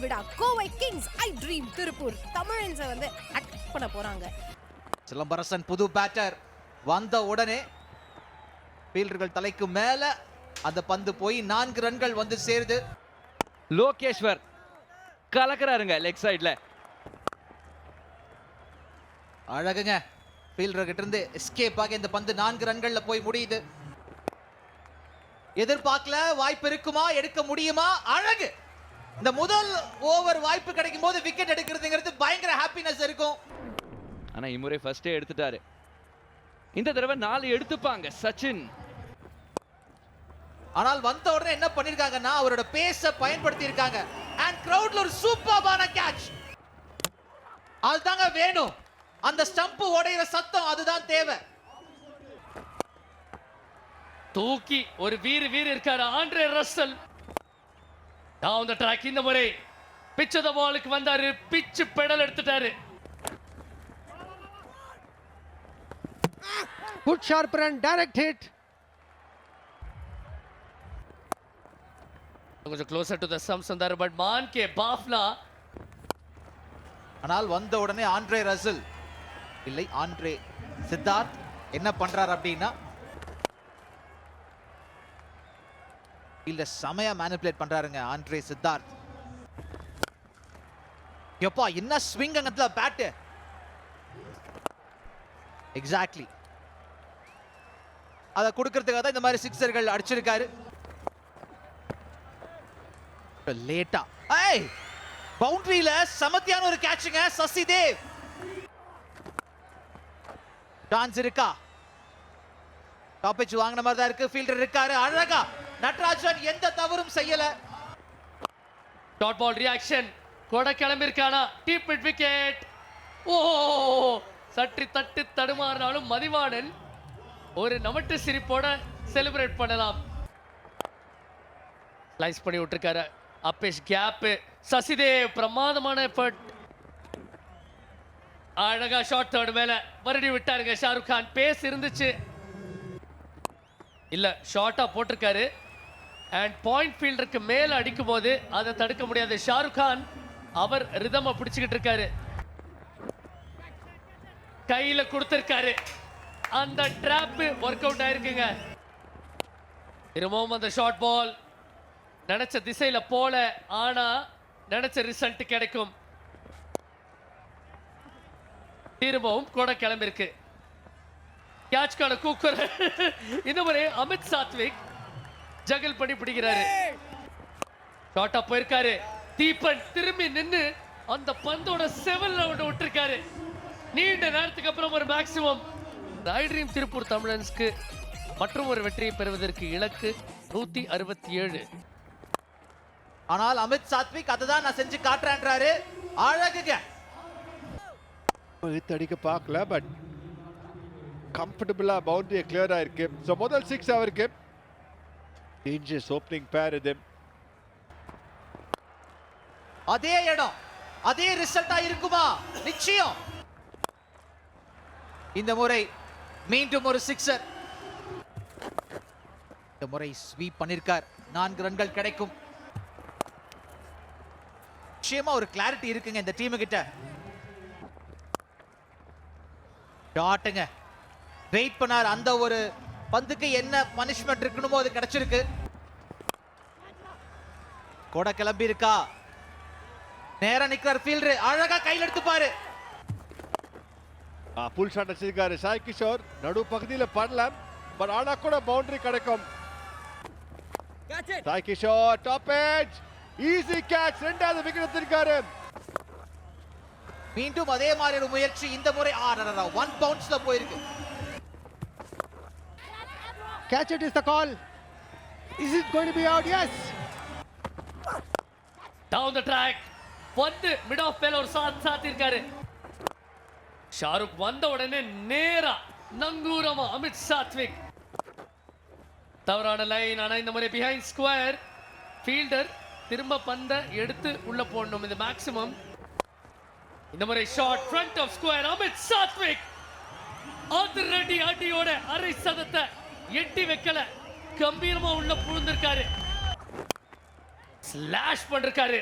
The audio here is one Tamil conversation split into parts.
விடா Kovai Kings iDream Tiruppur தமிழன்ஸை வந்து அட்டாக் பண்ண போறாங்க. சிலம்பரசன் புது பேட்டர் வந்த உடனே ஃபீல்டர்கள் தலைக்கு மேல அந்த பந்து போய் 4 ரன்கள் வந்து சேருது. லோகேஸ்வர் கலக்கறாருங்க லெக் சைடுல. அழகுங்க ஃபீல்டர் கிட்ட இருந்து எஸ்கேப் ஆகி இந்த பந்து 4 ரன்கள்ல போய் முடியுது. எதிர்பார்க்கல, வாய்ப்பு இருக்குமா, எடுக்க முடியுமா? அழகு. இந்த முதல் ஓவர் வாய்ப்பு கிடைக்கும் போது விக்கெட் எடுக்கிறதுங்கிறது பயங்கர ஹாப்பினஸ் இருக்கும். ஆனா இம்முறை ஃபர்ஸ்டே எடுத்துட்டாரு. இந்த தடவை 4 எடுத்துப்பாங்க சச்சின். ஆனால் வந்த உடனே என்ன பண்ணிருக்காங்கன்னா அவரோட பேஸ பயன்படுத்தி இருக்காங்க. அண்ட் கிரவுட்ல ஒரு சூப்பர்பான கேட்ச். அதுதாங்க வேணும். அந்த ஸ்டம்ப் உடையிற சத்தம் அதுதான் தேவை. தூக்கி ஒரு வீர் இருக்காரு Andre Russell. Down the track. இந்த முறை பிட்ச் தி பாலுக்கு வந்தாரு, பிட்ச் பெடல் எடுத்துட்டாரு. Good sharp run, direct hit. கொஞ்சம் closer to the stumps வந்தாரு, பட் மான் கே பாஃப்லா. ஆனால் வந்த உடனே ஆண்ட்ரே ரசல் இல்லை ஆண்ட்ரே சித்தார்த் என்ன பண்றாரு அப்படின்னா இல்ல சமய மேனிபுலேட் பண்றாருங்க ஆண்ட்ரே சித்தார்த். எப்பா என்ன ஸ்விங் அங்கத்துல பேட். எக்ஸாக்ட்லி அத கொடுக்கிறதுக்காக தான் இந்த மாதிரி சிக்ஸர்கள் அடிச்சிருக்காரு. லேட்டா ஏய் பவுண்டரியில சமத்தியான ஒரு கேட்சுங்க சசிதேவ். டான்ஸ் இருக்கா? டாப் பிட்ச் வாங்கின மாதிரி தான் இருக்கு. ஃபீல்டர் இருக்காரு. அழகா நட்ராஜன் எந்த தவறும் செய்யல. Dot ball reaction. கொட கிளம்பிருக்கானா? Deep mid wicket. ஓ சற்று தட்டு தடுமாறினாலும் மதிவாணன் ஒரு நமட்டு சிரிப்போட செலிப்ரேட் பண்ணலாம். ஸ்லைஸ் பண்ணி விட்டுருக்காரு. அப்பேஷ் கேப். சசிதேவ் பிரமாதமான எஃபர்ட். அழகா ஷார்ட் தேர்ட் மேல மறுபடியும் விட்டாருங்க ஷாருக் கான். பேஸ் இருந்துச்சு இல்ல ஷார்ட்டா போட்டிருக்காரு. அண்ட் பாயிண்ட் ஃபீல்டருக்கு மேல அடிக்கும் போது அதை தடுக்க முடியாது. ஷாருக் கான் அவர் ரிதமை பிடிச்சுக்கிட்டு இருக்காரு. கையில கொடுத்திருக்காரு. அந்த டிராப் ஒர்க் அவுட் ஆயிருக்குங்க. திரும்பவும் அந்த ஷார்ட் பால் நினைச்ச திசையில போல, ஆனா நினைச்ச ரிசல்ட் கிடைக்கும். திரும்பவும் கூட கிளம்பிருக்கு. கேட்ச் கான கூக்குற. இந்த முறை அமித் சாத்விக் ஜகல் பண்ணி பிடிக்கிறாரு. ஷார்ட்டா போயிருக்காரு. தீபன் திரும்பி நின்னு அந்த பந்தோட செவல் ரவுண்ட் விட்டுருக்காரு. நீண்ட நேரத்துக்கு அப்புறம் ஒரு மேக்ஸிமம். ஐ ட்ரீம் திருப்பூர் தமிழன்ஸ்க்கு மற்றும் ஒரு வெற்றியை பெறுவதற்கு இலக்கு 167. ஆனால் அமித் சாத்விக் அதுதான் நான் செஞ்சு காட்டுறேன்றாரு. அழகுங்க. அடிக்க பார்க்கல, பட் கம்ஃபர்டபுளா பவுண்டரி கிளியரா இருக்கு. ஸோ முதல் 6 அவருக்கு. டேஞ்சர்ஸ் ஓப்பனிங் பேர் இது. அதே இடம் அதே ரிசல்ட்டா இருக்குமா? நிச்சயம். இந்த முறை மீண்டும் ஒரு சிக்ஸர். இந்த முறை ஸ்வீப் பண்ணிருக்கார். 4 ரன்கள் கிடைக்கும். நிச்சயமா ஒரு கிளாரிட்டி இருக்குங்க இந்த டீம் கிட்ட. டாட்டுங்க வெயிட் பண்ணார். அந்த ஒரு பந்துக்கு என்ன பனிஷ்மெண்ட் இருக்கணுமோ அது கிடைச்சிருக்கு. கூட கிளம்பி இருக்கா? நேரா நிக்கிறார் ஃபீல்டர். அழகா கையில் எடுத்துப்பாரு. புல் ஷாட் அடிச்சிருக்காரு சாய் கிஷோர். நடு பகுதியில் படலாம், பட் ஆனா கூட பவுண்டரி கிடைக்கும். Sai Kishore top edge easy catch. 2வது விக்கெட் எடுத்திருக்காரு. மீண்டும் அதே மாதிரி ஒரு முயற்சி. இந்த முறை 1 பவுன்ஸ்ல போயிருக்கு. Catch it is the call. Is it going to be out? Yes. Down the track. வந்து மிட் ஆஃப் மேல ஒரு சாத் இருக்காரு. ஷாருக் வந்த உடனே நேரா நங்கூரமா அமித் சாத்விக். தவறான லைன். ஆனா இந்த முறை பிஹைண்ட் ஸ்கொயர். ஃபீல்டர் திரும்ப பந்த எடுத்து உள்ள போடணும். இந்த மேக்ஸிமம். இந்த முறை shot front of square. Amit Sathvik அதிரடி அடியோட அரை சதத்தை எட்டி வைக்கல. கம்பீரமா உள்ள புழுந்திருக்காரு. ஸ்லாஷ் பண்ணிருக்காரு.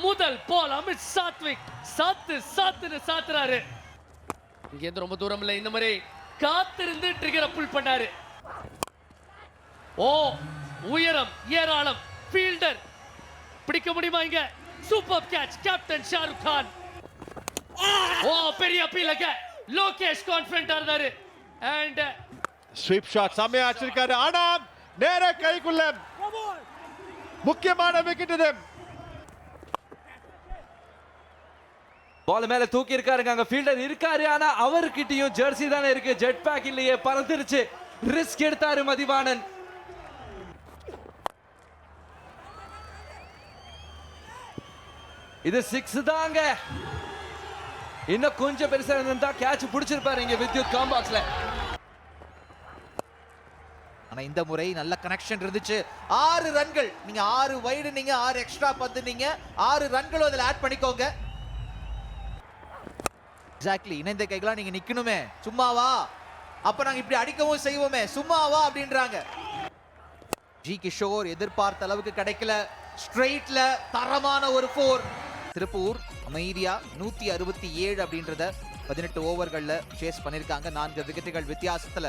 முதல் பால் அமித் சாத்விக் சாத்துன்னு சாத்துறாரு. இங்க இருந்து ரொம்ப தூரம் இல்ல, இந்த மாதிரி காத்திருந்து ட்ரிகரை புல் பண்ணாரு. ஓ உயரம் ஏராளம், ஃபீல்டர் பிடிக்க முடியுமா? இங்க super catch captain Shahrukh Khan. ஓ பெரிய அப்பீலங்க லோகேஷ் கான்ஃபிடென்ட்டா இருந்தாரு. அண்ட் ஸ்வீப் ஷாட் செம்மையா அடிச்சிருக்காரு. ஆனா நேர கைக்குள்ள முக்கியமான விக்கெட் இது. பால் மேல தூக்கி இருக்காருங்க, அங்க ஃபீல்டர் இருக்காரு. ஆனா அவர்கிட்டயும் ஜெர்சி தானே இருக்கு, ஜெட் பேக் இல்லையே, பறந்துருச்சு. ரிஸ்க் எடுத்தாரு மதிவாணன். இது 6 தாங்க. இன்னும் கொஞ்சம் பெருசா இருந்தா கேட்ச் பிடிச்சிருப்பாரு இங்க வித்யுத் காம்பாக்ஸ்ல. ஆனா இந்த முறை நல்ல கனெக்ஷன் இருந்துச்சு. 6 ரன்கள். நீங்க 6 வைடு, நீங்க 6 எக்ஸ்ட்ரா பந்து, நீங்க 6 ரன்களும் அதுல ஆட் பண்ணிக்கோங்க. எக்ஸாக்ட்லி. இணைந்த கைகளா நீங்க நிக்கணுமே, சும்மாவா? அப்ப நாங்க இப்படி அடிக்கவும் செய்வோமே, சும்மாவா அப்படின்றாங்க. ஜி கிஷோர் எதிர்பார்த்த அளவுக்கு கிடைக்கல. ஸ்ட்ரெயிட்ல தரமான ஒரு 4. திருப்பூர் அமைதியா 167 அப்படின்றத 18 ஓவர்கள்ல சேஸ் பண்ணிருக்காங்க. 4 விக்கெட்டுகள் வித்தியாசத்துல.